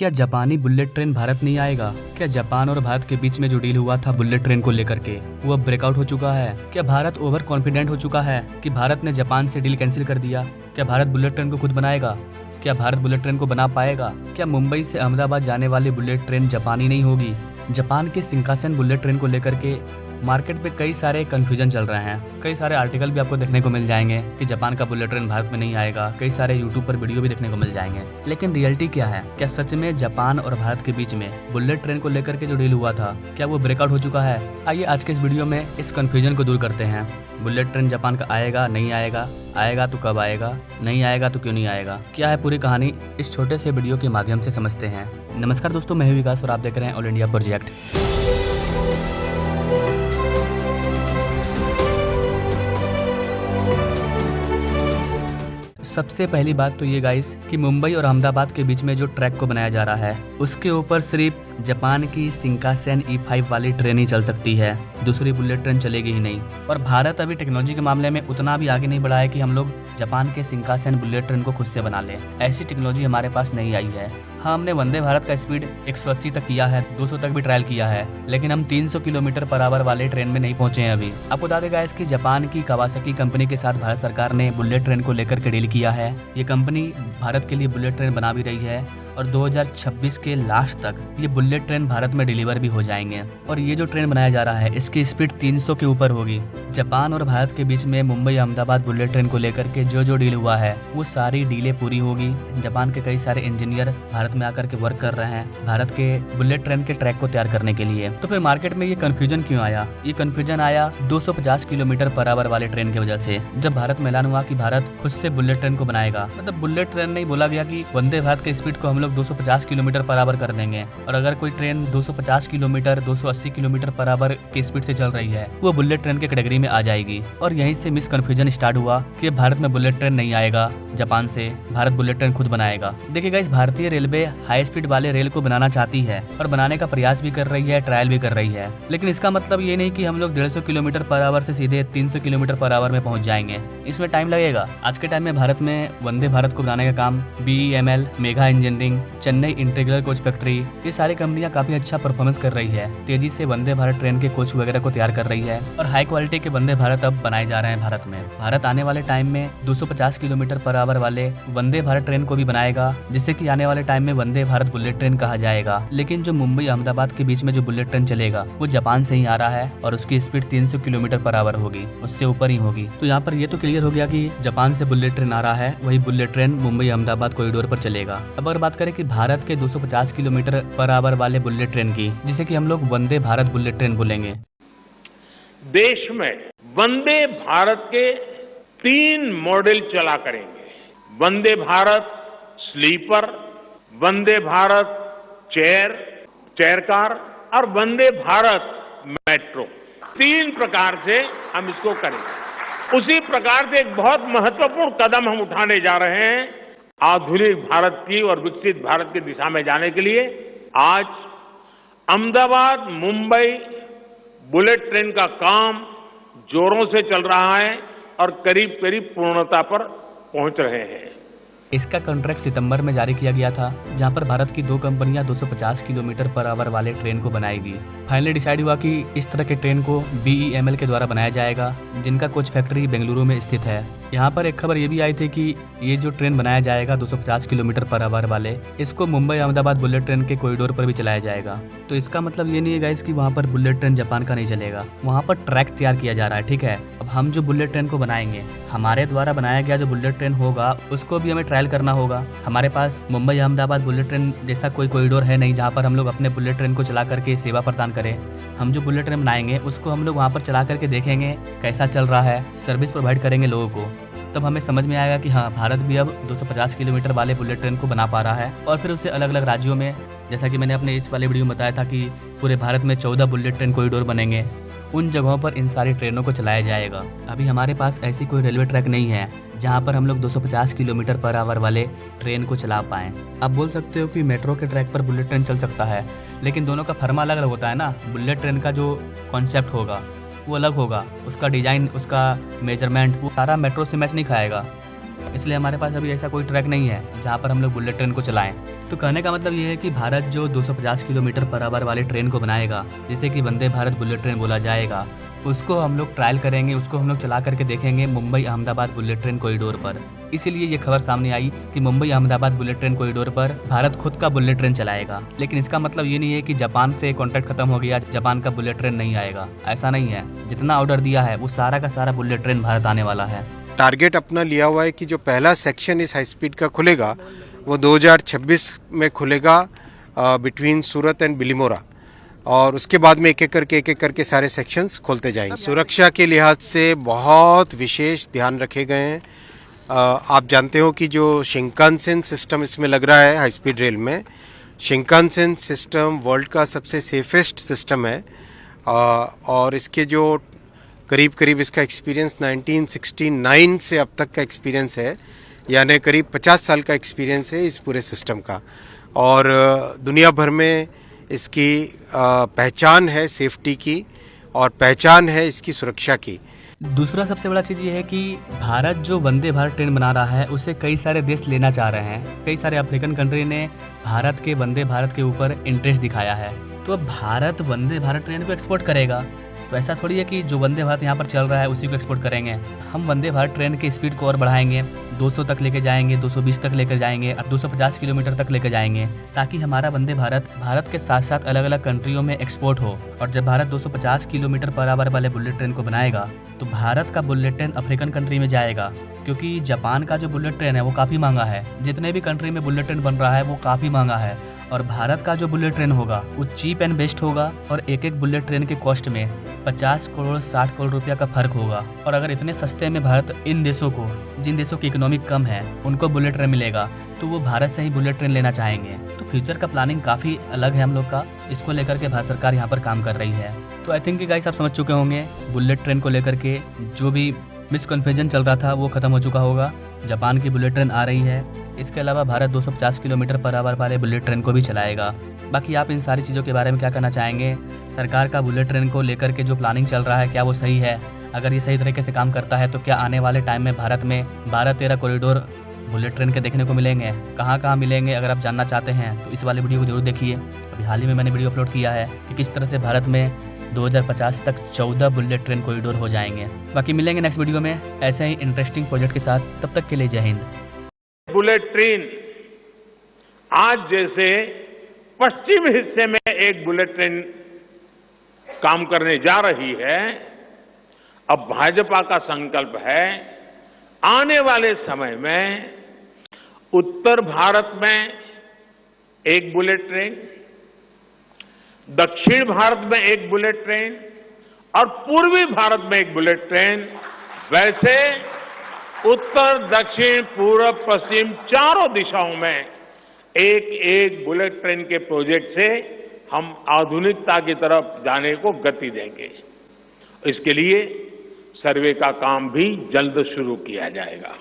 क्या जापानी bullet train Bharat नहीं आएगा? क्या जापान और भारत के बीच में जो डील हुआ था बुलेट ट्रेन को लेकर के वो अब ब्रेकआउट हो चुका है? क्या भारत ओवर कॉन्फिडेंट हो चुका है कि भारत ने जापान से डील कैंसिल कर दिया? क्या भारत बुलेट ट्रेन को खुद बनाएगा? क्या भारत बुलेट ट्रेन को बना पाएगा? क्या मुंबई से अहमदाबाद जाने वाली बुलेट ट्रेन जापानी नहीं होगी? जापान के शिंकानसेन बुलेट ट्रेन को लेकर के मार्केट पे कई सारे कंफ्यूजन चल रहे हैं। कई सारे आर्टिकल भी आपको देखने को मिल जाएंगे कि जापान का बुलेट ट्रेन भारत में नहीं आएगा। कई सारे यूट्यूब पर वीडियो भी देखने को मिल जाएंगे। लेकिन रियलिटी क्या है? क्या सच में जापान और भारत के बीच में बुलेट ट्रेन को लेकर के जो डील हुआ था क्या वो ब्रेकआउट हो चुका है? आइए आज के इस वीडियो में इस कंफ्यूजन को दूर करते हैं। बुलेट ट्रेन जापान का आएगा, नहीं आएगा, आएगा तो कब आएगा, नहीं आएगा तो क्यों नहीं आएगा, क्या है पूरी कहानी, इस छोटे से वीडियो के माध्यम से समझते हैं। नमस्कार दोस्तों, मैं हूं विकास और आप देख रहे हैं ऑल इंडिया प्रोजेक्ट। सबसे पहली बात तो ये गाइस कि मुंबई और अहमदाबाद के बीच में जो ट्रैक को बनाया जा रहा है उसके ऊपर सिर्फ जापान की शिंकानसेन E5 वाली ट्रेन ही चल सकती है, दूसरी बुलेट ट्रेन चलेगी ही नहीं। और भारत अभी टेक्नोलॉजी के मामले में उतना भी आगे नहीं बढ़ा है कि हम लोग जापान के शिंकानसेन बुलेट ट्रेन को खुद से बना लें। ऐसी टेक्नोलॉजी हमारे पास नहीं आई है। हाँ, हमने वंदे भारत का स्पीड 180 तक किया है, 200 तक भी ट्रायल किया है, लेकिन हम 300 किलोमीटर पर आवर वाले ट्रेन में नहीं पहुंचे हैं अभी। आपको बता देगा इसकी जापान की कावासाकी कंपनी के साथ भारत सरकार ने बुलेट ट्रेन को लेकर के डील किया है। ये कंपनी भारत के लिए बुलेट ट्रेन बना भी रही है और 2026 के लास्ट तक ये बुलेट ट्रेन भारत में डिलीवर भी हो जाएंगे। और ये जो ट्रेन बनाया जा रहा है इसकी स्पीड 300 के ऊपर होगी। जापान और भारत के बीच में मुंबई अहमदाबाद बुलेट ट्रेन को लेकर के जो डील हुआ है वो सारी डीलें पूरी होगी। जापान के कई सारे इंजीनियर भारत में आकर के वर्क कर रहे हैं भारत के बुलेट ट्रेन के ट्रैक को तैयार करने के लिए। तो फिर मार्केट में ये कंफ्यूजन क्यों आया? ये कंफ्यूजन आया 250 किलोमीटर पर आवर वाले ट्रेन की वजह से। जब भारत में ऐलान हुआ कि भारत खुद से बुलेट ट्रेन को बनाएगा, मतलब बुलेट ट्रेन नहीं, बोला गया कि वंदे भारत के स्पीड को हम लोग 250 किलोमीटर पर आवर कर देंगे और अगर कोई train 250 kilometre 280 kilometre per hour की स्पीड से चल रही है वो बुलेट ट्रेन के कैटेगरी में आ जाएगी। और यहीं से मिस कन्फ्यूजन स्टार्ट हुआ कि भारत में बुलेट ट्रेन नहीं आएगा जापान से, भारत बुलेट ट्रेन खुद बनाएगा। देखिए गाइस, भारतीय रेलवे हाई स्पीड वाले रेल को बनाना चाहती है और बनाने का प्रयास भी कर रही है, ट्रायल भी कर रही है, लेकिन इसका मतलब ये नहीं कि हम लोग 150 किलोमीटर पर आवर से सीधे 300 किलोमीटर पर आवर में पहुंच जाएंगे। इसमें टाइम लगेगा। आज के टाइम में भारत में वंदे भारत को बनाने का काम BEML, mega engineering, Chennai integral coach factory, ये सारी कंपनियां काफी अच्छा परफॉर्मेंस कर रही है। तेजी से वंदे भारत ट्रेन के कोच वगैरह को तैयार कर रही है और हाई क्वालिटी के वंदे भारत अब बनाए जा रहे हैं भारत में। भारत आने वाले टाइम में 250 किलोमीटर पर आवर वाले वंदे भारत ट्रेन को भी बनाएगा, जिससे कि आने वाले टाइम में वंदे भारत बुलेट ट्रेन कहा जाएगा। लेकिन जो मुंबई अहमदाबाद के बीच में जो बुलेट ट्रेन चलेगा वो जापान से ही आ रहा है और उसकी स्पीड 300 किलोमीटर पर आवर होगी, उससे ऊपर ही होगी। तो यहाँ पर ये तो क्लियर हो गया कि जापान से बुलेट ट्रेन आ रहा है, वही bullet train Mumbai Ahmedabad corridor पर चलेगा। अब अगर बात करें कि भारत के 250 किलोमीटर पर आवर वाले बुलेट ट्रेन की, जिसे कि हम लोग वंदे भारत बुलेट ट्रेन बोलेंगे। देश में वंदे भारत के 3 मॉडल चला करेंगे। Vande Bharat sleeper, Vande Bharat chair car और वंदे भारत मेट्रो। 3 प्रकार से हम इसको करेंगे। उसी प्रकार से एक बहुत महत्वपूर्ण कदम हम उठाने जा रहे हैं आधुनिक भारत की और विकसित भारत की दिशा में जाने के लिए। आज अहमदाबाद मुंबई बुलेट ट्रेन का काम जोरों से चल रहा है और करीब करीब पूर्णता पर पहुंच रहे हैं। इसका कॉन्ट्रैक्ट सितंबर में जारी किया गया था, जहां पर भारत की 2 कंपनियां 250 किलोमीटर पर आवर वाले ट्रेन को बनाएगी। फाइनली डिसाइड हुआ कि इस तरह के ट्रेन को BEML के द्वारा बनाया जाएगा, जिनका कोच फैक्ट्री बेंगलुरु में स्थित है। यहाँ पर एक खबर ये भी आई थी कि ये जो ट्रेन बनाया जाएगा 250 किलोमीटर पर आवर वाले, इसको मुंबई अहमदाबाद बुलेट ट्रेन के कॉरिडोर पर भी चलाया जाएगा। तो इसका मतलब ये नहीं है गाइस कि वहाँ पर बुलेट ट्रेन जापान का नहीं चलेगा, वहाँ पर ट्रैक तैयार किया जा रहा है। ठीक है, अब हम जो बुलेट ट्रेन को बनाएंगे, हमारे द्वारा बनाया गया जो बुलेट ट्रेन होगा उसको भी हमें ट्रायल करना होगा। हमारे पास मुंबई अहमदाबाद बुलेट ट्रेन जैसा कोई कॉरिडोर है नहीं जहाँ पर हम लोग अपने बुलेट ट्रेन को चला करके सेवा प्रदान करें। हम जो बुलेट ट्रेन बनाएंगे उसको हम लोग वहाँ पर चला करके देखेंगे कैसा चल रहा है, सर्विस प्रोवाइड करेंगे लोगों को, तब हमें समझ में आएगा कि हाँ, भारत भी अब 250 किलोमीटर वाले बुलेट ट्रेन को बना पा रहा है। और फिर उससे अलग अलग राज्यों में, जैसा कि मैंने अपने इस वाले वीडियो में बताया था कि पूरे भारत में 14 बुलेट ट्रेन कॉरिडोर बनेंगे, उन जगहों पर इन सारी ट्रेनों को चलाया जाएगा। अभी हमारे पास ऐसी कोई रेलवे ट्रैक नहीं है जहाँ पर हम लोग 250 किलोमीटर पर आवर वाले ट्रेन को चला पाएँ। आप बोल सकते हो कि मेट्रो के ट्रैक पर बुलेट ट्रेन चल सकता है, लेकिन दोनों का फर्मा अलग अलग होता है ना। बुलेट ट्रेन का जो कॉन्सेप्ट होगा वो अलग होगा, उसका डिजाइन, उसका मेजरमेंट, वो सारा मेट्रो से मैच नहीं खाएगा। इसलिए हमारे पास अभी ऐसा कोई ट्रैक नहीं है जहाँ पर हम लोग बुलेट ट्रेन को चलाएं। तो कहने का मतलब ये है कि भारत जो 250 किलोमीटर पर आवर वाली ट्रेन को बनाएगा, जिसे कि वंदे भारत बुलेट ट्रेन बोला जाएगा, उसको हम लोग ट्रायल करेंगे, उसको हम लोग चला करके देखेंगे Mumbai Ahmedabad bullet train corridor पर। इसीलिए ये खबर सामने आई कि Mumbai Ahmedabad bullet train corridor पर भारत खुद का बुलेट ट्रेन चलाएगा। लेकिन इसका मतलब ये नहीं है कि जापान से कॉन्ट्रैक्ट खत्म हो गया, जापान का बुलेट ट्रेन नहीं आएगा, ऐसा नहीं है। जितना ऑर्डर दिया है वो सारा का सारा बुलेट ट्रेन भारत आने वाला है। टारगेट अपना लिया हुआ है कि जो पहला सेक्शन इस हाई स्पीड का खुलेगा वो 2026 में खुलेगा बिटवीन सूरत एंड बिलीमोरा, और उसके बाद में एक एक करके सारे सेक्शंस खोलते जाएंगे। सुरक्षा के लिहाज से बहुत विशेष ध्यान रखे गए हैं। आप जानते हो कि जो शिंकानसेन सिस्टम इसमें लग रहा है हाई स्पीड रेल में, शिंकानसेन सिस्टम वर्ल्ड का सबसे सेफेस्ट सिस्टम है, और इसके जो करीब इसका एक्सपीरियंस 1969 से अब तक का एक्सपीरियंस है, यानी करीब 50 साल का एक्सपीरियंस है इस पूरे सिस्टम का। और दुनिया भर में इसकी पहचान है सेफ्टी की, और पहचान है इसकी सुरक्षा की। दूसरा सबसे बड़ा चीज़ ये है कि भारत जो वंदे भारत ट्रेन बना रहा है उसे कई सारे देश लेना चाह रहे हैं। कई सारे अफ्रीकन कंट्री ने भारत के वंदे भारत के ऊपर इंटरेस्ट दिखाया है। तो अब भारत वंदे भारत ट्रेन को एक्सपोर्ट करेगा, तो ऐसा थोड़ी है कि जो वंदे भारत यहाँ पर चल रहा है उसी को एक्सपोर्ट करेंगे। हम वंदे भारत ट्रेन की स्पीड को और बढ़ाएंगे, 200 तक लेके जाएंगे, 220 तक लेकर जाएंगे, 250 किलोमीटर तक लेकर जाएंगे, ताकि हमारा वंदे भारत के साथ साथ अलग अलग कंट्रियों में एक्सपोर्ट हो। और जब भारत 250 किलोमीटर पर आवर वाले बुलेट ट्रेन को बनाएगा तो भारत का बुलेट ट्रेन अफ्रीकन कंट्री में जाएगा, क्योंकि जापान का जो बुलेट ट्रेन है वो काफ़ी महंगा है। जितने भी कंट्री में बुलेट ट्रेन बन रहा है वो काफ़ी महंगा है, और भारत का जो बुलेट ट्रेन होगा वो चीप एंड बेस्ट होगा। और एक एक बुलेट ट्रेन के कॉस्ट में 50 करोड़ 60 करोड़ रुपया का फर्क होगा। और अगर इतने सस्ते में भारत इन देशों को, जिन देशों की इकोनॉमिक कम है, उनको बुलेट ट्रेन मिलेगा, तो वो भारत से ही बुलेट ट्रेन लेना चाहेंगे। तो फ्यूचर का प्लानिंग काफ़ी अलग है हम लोग का, इसको लेकर के भारत सरकार यहाँ पर काम कर रही है। तो आई थिंक कि गाइस आप समझ चुके होंगे बुलेट ट्रेन को लेकर के जो भी मिसकन्फ्यूजन चल रहा था वो खत्म हो चुका होगा। जापान की बुलेट ट्रेन आ रही है, इसके अलावा भारत 250 किलोमीटर पर आवर वाले बुलेट ट्रेन को भी चलाएगा। बाकी आप इन सारी चीज़ों के बारे में क्या कहना चाहेंगे? सरकार का बुलेट ट्रेन को लेकर के जो प्लानिंग चल रहा है क्या वो सही है? अगर ये सही तरीके से काम करता है तो क्या आने वाले टाइम में भारत में 12-13 कॉरिडोर बुलेट ट्रेन के देखने को मिलेंगे? कहाँ मिलेंगे? अगर आप जानना चाहते हैं तो इस वाले वीडियो को जरूर देखिए। अभी हाल ही में मैंने वीडियो अपलोड किया है कि किस तरह से भारत में 2050 तक 14 बुलेट ट्रेन कॉरिडोर हो जाएंगे। बाकी मिलेंगे नेक्स्ट वीडियो में ऐसे ही इंटरेस्टिंग प्रोजेक्ट के साथ। तब तक के लिए जय हिंद। बुलेट ट्रेन आज जैसे पश्चिम हिस्से में एक बुलेट ट्रेन काम करने जा रही है, अब भाजपा का संकल्प है आने वाले समय में उत्तर भारत में एक बुलेट ट्रेन, दक्षिण भारत में एक बुलेट ट्रेन और पूर्वी भारत में एक बुलेट ट्रेन, वैसे उत्तर, दक्षिण, पूर्व, पश्चिम चारों दिशाओं में एक एक बुलेट ट्रेन के प्रोजेक्ट से हम आधुनिकता की तरफ जाने को गति देंगे। इसके लिए सर्वे का काम भी जल्द शुरू किया जाएगा।